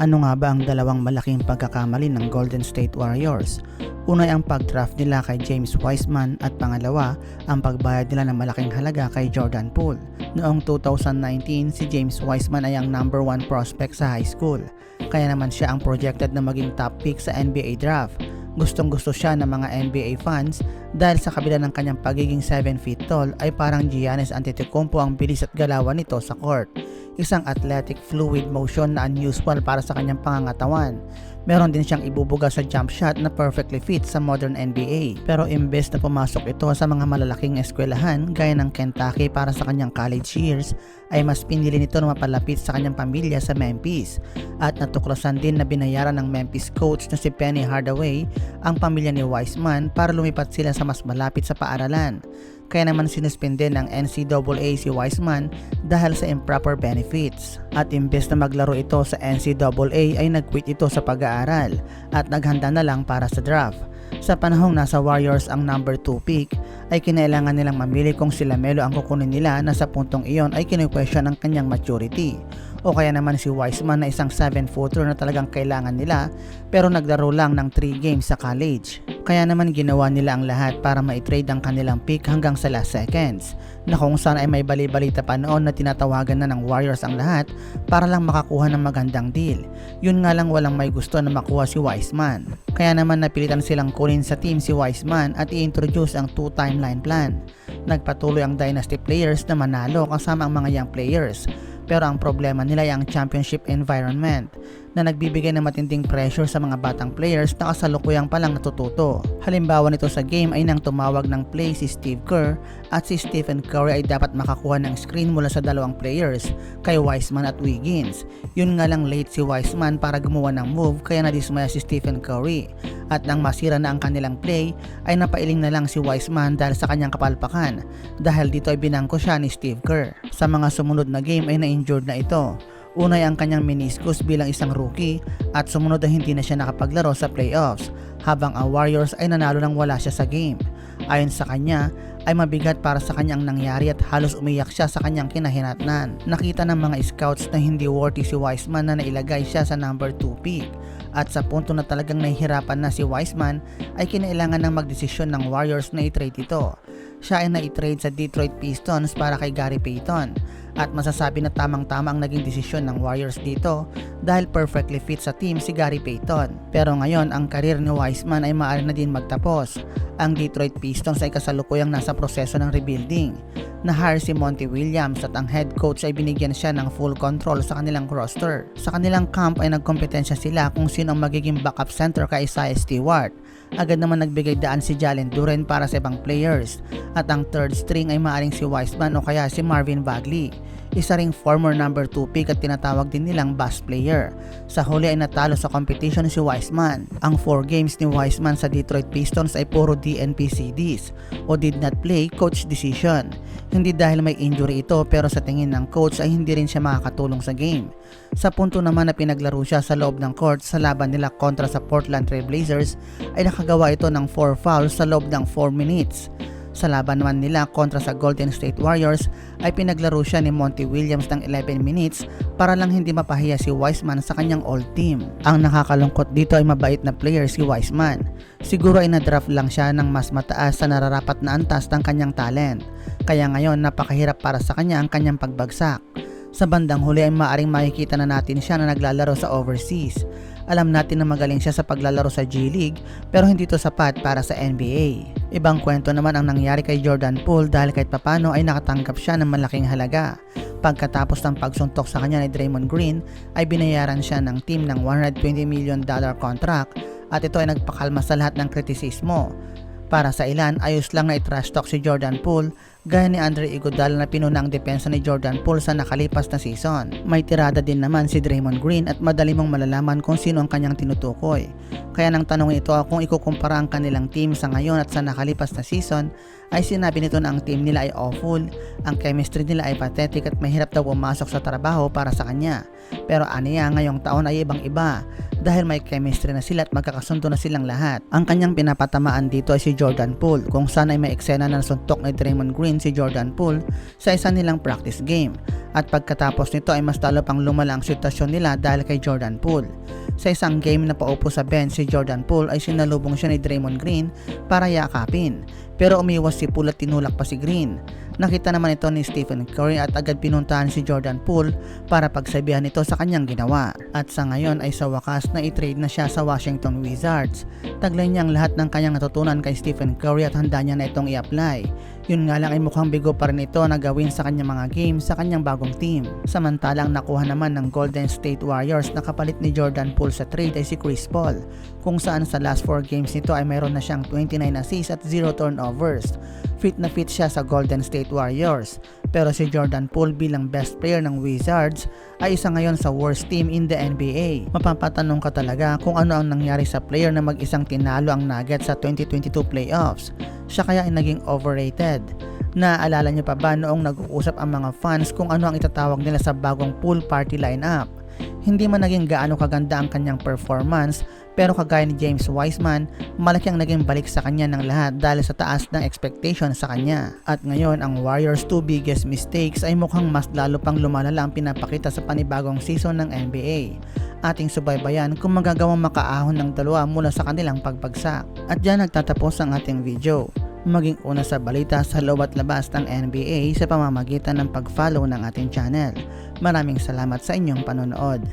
Ano nga ba ang dalawang malaking pagkakamali ng Golden State Warriors? Una ay ang pag-draft nila kay James Wiseman at pangalawa ang pagbayad nila ng malaking halaga kay Jordan Poole. Noong 2019, si James Wiseman ay ang number 1 prospect sa high school. Kaya naman siya ang projected na maging top pick sa NBA draft. Gustong-gusto siya ng mga NBA fans dahil sa kabila ng kanyang pagiging 7 feet tall ay parang Giannis Antetokounmpo ang bilis at galawan nito sa court. Isang athletic fluid motion na unusual para sa kanyang pangangatawan. Meron din siyang ibubuga sa jump shot na perfectly fit sa modern NBA. Pero imbes na pumasok ito sa mga malalaking eskwelahan gaya ng Kentucky para sa kanyang college years, ay mas pinili nito na mapalapit sa kanyang pamilya sa Memphis. At natuklasan din na binayaran ng Memphis coach na si Penny Hardaway ang pamilya ni Wiseman para lumipat sila sa mas malapit sa paaralan. Kaya naman sinuspende ng NCAA si Wiseman dahil sa improper benefits. At imbes na maglaro ito sa NCAA ay nag-quit ito sa pag-aaral at naghanda na lang para sa draft. Sa panahong nasa Warriors ang number 2 pick, ay kinailangan nilang mamili kung si LaMelo ang kukunin nila na sa puntong iyon ay kinu-question ang kanyang maturity. O kaya naman si Wiseman na isang 7-footer na talagang kailangan nila pero naglaro lang ng 3 games sa college. Kaya naman ginawa nila ang lahat para ma-trade ang kanilang pick hanggang sa last seconds, na kung saan ay may bali-balita pa noon na tinatawagan na ng Warriors ang lahat para lang makakuha ng magandang deal. Yun nga lang walang may gusto na makuha si Wiseman. Kaya naman napilitan silang kunin sa team si Wiseman at i-introduce ang 2-timeline plan. Nagpatuloy ang dynasty players na manalo kasama ang mga young players. Pero ang problema nila ay ang championship environment na nagbibigay ng matinding pressure sa mga batang players na kasalukuyang palang natututo. Halimbawa nito sa game ay nang tumawag ng play si Steve Kerr at si Stephen Curry ay dapat makakuha ng screen mula sa dalawang players, kay Wiseman at Wiggins. Yun nga lang late si Wiseman para gumawa ng move kaya nadismaya si Stephen Curry. At nang masira na ang kanilang play ay napailing na lang si Wiseman dahil sa kanyang kapalpakan. Dahil dito ay binangko siya ni Steve Kerr. Sa mga sumunod na game ay na-injured na ito. Una ay ang kanyang meniscus bilang isang rookie at sumunod na hindi na siya nakapaglaro sa playoffs, habang ang Warriors ay nanalo nang wala siya sa game. Ayon sa kanya ay mabigat para sa kanyang nangyari at halos umiyak siya sa kanyang kinahinatnan. Nakita ng mga scouts na hindi worthy si Wiseman na nailagay siya sa number 2 pick. At sa punto na talagang nahihirapan na si Wiseman ay kinailangan ng magdesisyon ng Warriors na i-trade ito. Siya ay na-i-trade sa Detroit Pistons para kay Gary Payton. At masasabi na tamang-tama ang naging desisyon ng Warriors dito dahil perfectly fit sa team si Gary Payton. Pero ngayon ang karir ni Wiseman ay maaari na din magtapos. Ang Detroit Pistons ay kasalukuyang nasa proseso ng rebuilding. Na-hire si Monty Williams at ang head coach ay binigyan siya ng full control sa kanilang roster. Sa kanilang camp ay nagkompetensya sila kung sino ang magiging backup center kay Isaiah Stewart. Agad naman nagbigay daan si Jalen Duren para sa ibang players. At ang third string ay maaaring si Wiseman o kaya si Marvin Bagley. Isa ring former number 2 pick at tinatawag din nilang bust player. Sa huli ay natalo sa competition si Wiseman. Ang 4 games ni Wiseman sa Detroit Pistons ay puro DNP CDs o did not play coach decision. Hindi dahil may injury ito pero sa tingin ng coach ay hindi rin siya makakatulong sa game. Sa punto naman na pinaglaro siya sa loob ng court sa laban nila kontra sa Portland Trail Blazers ay nakagawa ito ng 4 fouls sa loob ng 4 minutes. Sa laban naman nila kontra sa Golden State Warriors ay pinaglaro siya ni Monty Williams ng 11 minutes para lang hindi mapahiya si Wiseman sa kanyang old team. Ang nakakalungkot dito ay mabait na player si Wiseman. Siguro ay na-draft lang siya ng mas mataas sa nararapat na antas ng kanyang talent. Kaya ngayon napakahirap para sa kanya ang kanyang pagbagsak. Sa bandang huli ay maaaring makikita na natin siya na naglalaro sa overseas. Alam natin na magaling siya sa paglalaro sa G League pero hindi to sapat para sa NBA. Ibang kwento naman ang nangyari kay Jordan Poole dahil kahit papano ay nakatanggap siya ng malaking halaga. Pagkatapos ng pagsuntok sa kanya ni Draymond Green ay binayaran siya ng team ng $120 million contract at ito ay nagpakalma sa lahat ng kritisismo. Para sa ilan, ayos lang na i-trash talk si Jordan Poole gaya ni Andre Iguodala na pinuna ang depensa ni Jordan Poole sa nakalipas na season. May tirada din naman si Draymond Green at madali mong malalaman kung sino ang kanyang tinutukoy. Kaya nang tanong ito kung ikukumpara ang kanilang team sa ngayon at sa nakalipas na season, ay sinabi nito na ang team nila ay awful, ang chemistry nila ay pathetic at mahirap daw pumasok sa trabaho para sa kanya. Pero aniya ngayong taon ay ibang iba dahil may chemistry na sila at magkakasundo na silang lahat. Ang kanyang pinapatamaan dito ay si Jordan Poole kung saan ay may eksena na nasuntok ni Draymond Green si Jordan Poole sa isa nilang practice game. At pagkatapos nito ay mas lalo pang lumala ang sitwasyon nila dahil kay Jordan Poole. Sa isang game na paupo sa bench si Jordan Poole ay sinalubong siya ni Draymond Green para yakapin. Pero umiwas si Poole at tinulak pa si Green. Nakita naman ito ni Stephen Curry at agad pinuntahan si Jordan Poole para pagsabihan ito sa kanyang ginawa. At sa ngayon ay sa wakas na i-trade na siya sa Washington Wizards. Taglay niya ang lahat ng kanyang natutunan kay Stephen Curry at handa niya na itong i-apply. Yun nga lang ay mukhang bigo pa rin ito na gawin sa kanyang mga games sa kanyang bagong team. Samantalang nakuha naman ng Golden State Warriors na kapalit ni Jordan Poole sa trade ay si Chris Paul, kung saan sa last 4 games nito ay mayroon na siyang 29 assists at 0 turnovers. Fit na fit siya sa Golden State Warriors. Pero si Jordan Poole bilang best player ng Wizards ay isa ngayon sa worst team in the NBA. Mapapatanong ka talaga kung ano ang nangyari sa player na mag-isang tinalo ang Nuggets sa 2022 playoffs. Siya kaya ay naging overrated. Naaalala niyo pa ba noong nag-uusap ang mga fans kung ano ang itatawag nila sa bagong pool party lineup? Hindi man naging gaano kaganda ang kanyang performance, pero kagaya ni James Wiseman, malaki ang naging balik sa kanya ng lahat dahil sa taas ng expectation sa kanya. At ngayon ang Warriors' 2 biggest mistakes ay mukhang mas lalo pang lumalala ang pinapakita sa panibagong season ng NBA. Ating subaybayan kung magagawang makaahon ng dalawa mula sa kanilang pagbagsak. At dyan nagtatapos ang ating video. Maging una sa balita sa loob at labas ng NBA sa pamamagitan ng pag-follow ng ating channel. Maraming salamat sa inyong panonood.